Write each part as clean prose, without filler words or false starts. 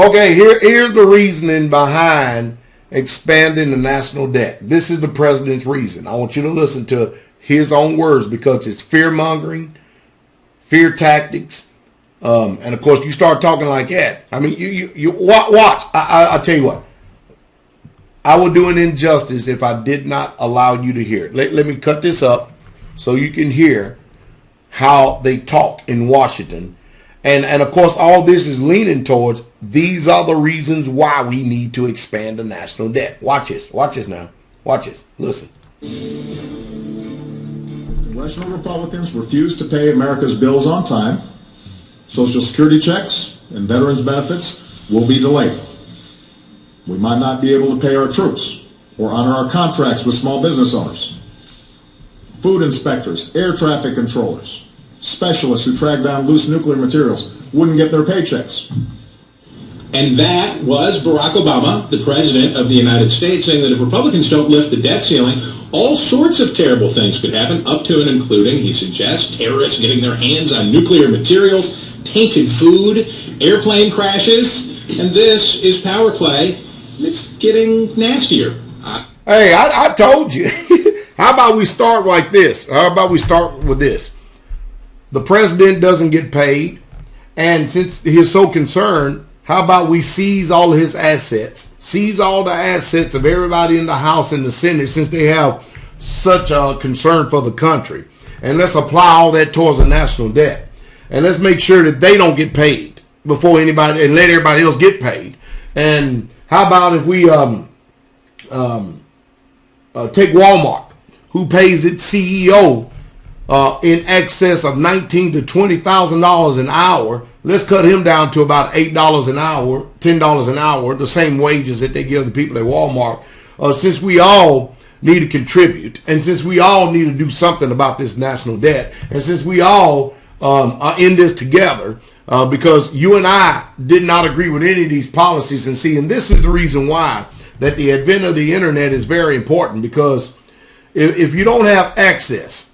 Okay, here's the reasoning behind expanding the national debt. This is the president's reason. I want you to listen to his own words because it's fear-mongering, fear tactics, and of course you start talking like that. I mean, you watch. I'll tell you what. I would do an injustice if I did not allow you to hear it. Let me cut this up so you can hear how they talk in Washington. And of course, all this is leaning towards these are the reasons why we need to expand the national debt. Watch this. Watch this now. Watch this. Listen. Congressional Republicans refuse to pay America's bills on time. Social Security checks and veterans benefits will be delayed. We might not be able to pay our troops or honor our contracts with small business owners. Food inspectors, air traffic controllers, specialists who track down loose nuclear materials wouldn't get their paychecks. And that was Barack Obama, the president of the United States, saying that if Republicans don't lift the debt ceiling, all sorts of terrible things could happen, up to and including, he suggests, terrorists getting their hands on nuclear materials, tainted food, airplane crashes, and this is power play. It's getting nastier. Hey, I told you. How about we start like this? How about we start with this? The president doesn't get paid, and since he's so concerned, how about we seize all of his assets, seize all the assets of everybody in the House and the Senate since they have such a concern for the country, and let's apply all that towards the national debt, and let's make sure that they don't get paid before anybody, and let everybody else get paid. And how about if we take Walmart, who pays its CEO in excess of $19,000 to $20,000 an hour. Let's cut him down to about $8 an hour, $10 an hour, the same wages that they give the people at Walmart. Since we all need to contribute, and since we all need to do something about this national debt, and since we all are in this together, because you and I did not agree with any of these policies, and this is the reason why that the advent of the internet is very important, because if you don't have access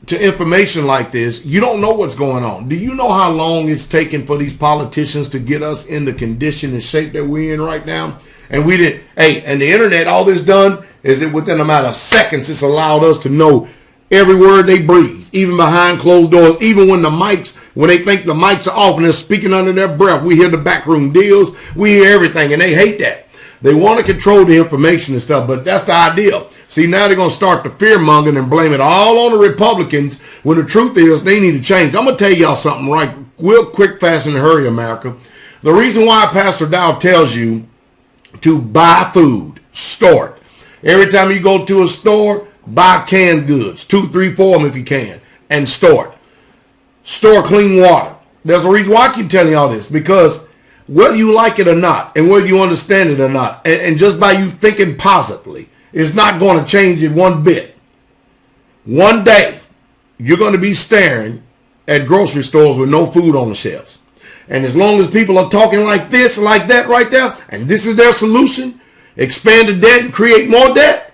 to information like this, you don't know what's going on. Do you know how long it's taken for these politicians to get us in the condition and shape that we're in right now? And we didn't. Hey, and the internet, all this done is that within a matter of seconds, it's allowed us to know every word they breathe, even behind closed doors, even when they think the mics are off and they're speaking under their breath. We hear the backroom deals. We hear everything, and they hate that. They want to control the information and stuff, but that's the idea. See, now they're going to start the fear-mongering and blame it all on the Republicans when the truth is they need to change. I'm going to tell y'all something right real quick, fast, and hurry, America. The reason why Pastor Dow tells you to buy food, store it. Every time you go to a store, buy canned goods, 2, 3, 4 of them if you can, and store it. Store clean water. There's a reason why I keep telling y'all this, because whether you like it or not, and whether you understand it or not, and just by you thinking positively, it's not going to change it one bit. One day, you're going to be staring at grocery stores with no food on the shelves. And as long as people are talking like this, like that right there, and this is their solution, expand the debt and create more debt,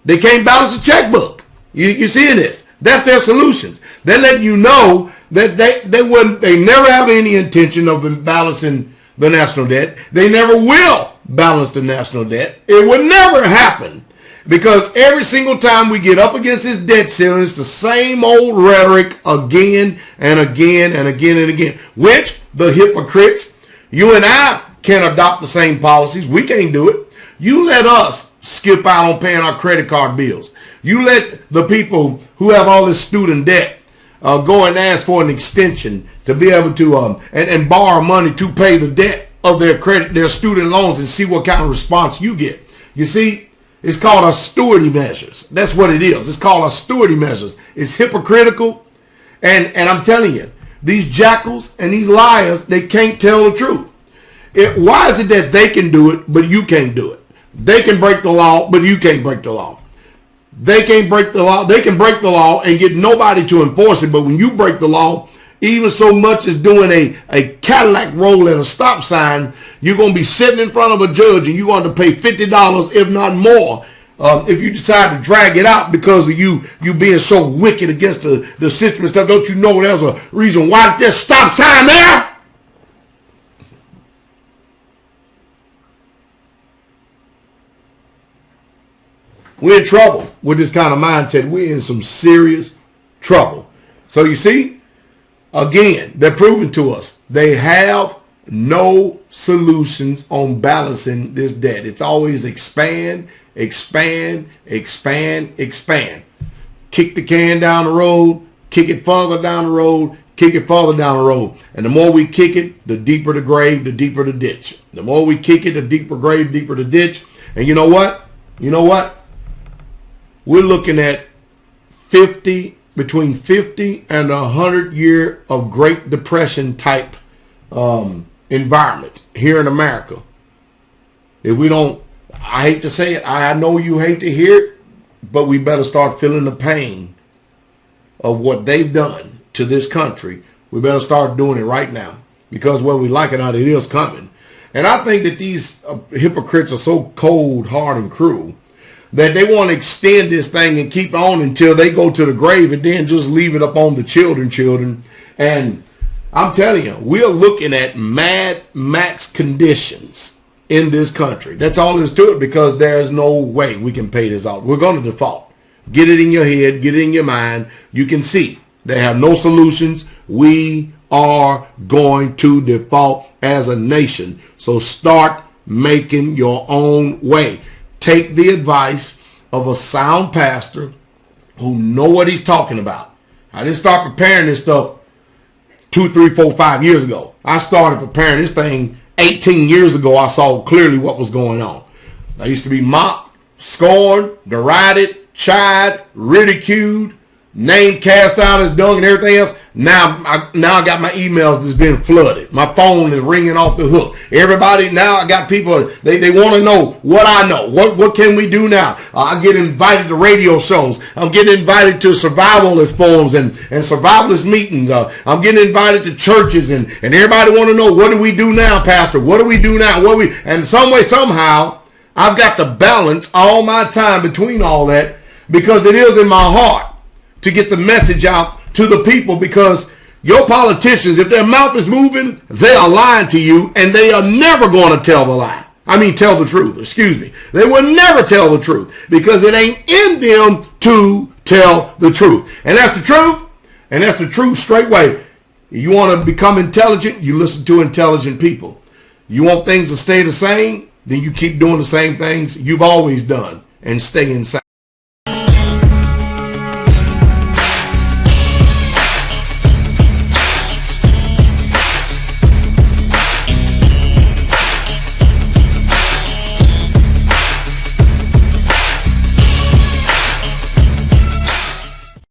they can't balance the checkbook. You seeing this? That's their solutions. They're letting you know that they never have any intention of balancing the national debt. They never will balance the national debt. It would never happen, because every single time we get up against this debt ceiling, it's the same old rhetoric again and again and again and again, which the hypocrites, you and I, can't adopt the same policies. We can't do it. You let us skip out on paying our credit card bills. You let the people who have all this student debt go and ask for an extension to be able to and borrow money to pay the debt of their student loans, and see what kind of response you get. You see, it's called austerity measures. That's what it is. It's called austerity measures. It's hypocritical, and I'm telling you, these jackals and these liars, they can't tell the truth. Why is it that they can do it, but you can't do it? They can break the law, but you can't break the law. They can't break the law. They can break the law and get nobody to enforce it. But when you break the law, even so much as doing a Cadillac roll at a stop sign, you're going to be sitting in front of a judge and you're going to pay $50, if not more, if you decide to drag it out because of you being so wicked against the system and stuff. Don't you know there's a reason why there's stop sign there? We're in trouble with this kind of mindset. We're in some serious trouble. So you see, again, they're proving to us they have no solutions on balancing this debt. It's always expand, expand, expand, expand. Kick the can down the road, kick it farther down the road, kick it farther down the road. And the more we kick it, the deeper the grave, the deeper the ditch. The more we kick it, the deeper grave, deeper the ditch. And you know what? You know what? We're looking at between 50 and 100 year of Great Depression type environment here in America. If we don't, I hate to say it, I know you hate to hear it, but we better start feeling the pain of what they've done to this country. We better start doing it right now, because whether we like it or not, it is coming. And I think that these hypocrites are so cold, hard, and cruel that they want to extend this thing and keep on until they go to the grave and then just leave it up on the children. And I'm telling you, we're looking at Mad Max conditions in this country. That's all there's to it, because there's no way we can pay this off. We're going to default. Get it in your head. Get it in your mind. You can see they have no solutions. We are going to default as a nation. So start making your own way. Take the advice of a sound pastor who know what he's talking about. I didn't start preparing this stuff 2, 3, 4, 5 years ago. I started preparing this thing 18 years ago. I saw clearly what was going on. I used to be mocked, scorned, derided, chid, ridiculed, name cast out as dung and everything else. Now I got my emails that's been flooded. My phone is ringing off the hook. Everybody, now I got people, they want to know what I know. What can we do now? I get invited to radio shows. I'm getting invited to survivalist forums and survivalist meetings. I'm getting invited to churches, and everybody want to know, what do we do now, Pastor? What do we do now? And some way, somehow, I've got to balance all my time between all that, because it is in my heart to get the message out to the people, because your politicians, if their mouth is moving, they are lying to you, and they are never going to tell the lie. I mean, tell the truth, excuse me. They will never tell the truth, because it ain't in them to tell the truth. And that's the truth, and that's the truth straight way. You want to become intelligent, you listen to intelligent people. You want things to stay the same, then you keep doing the same things you've always done and stay inside.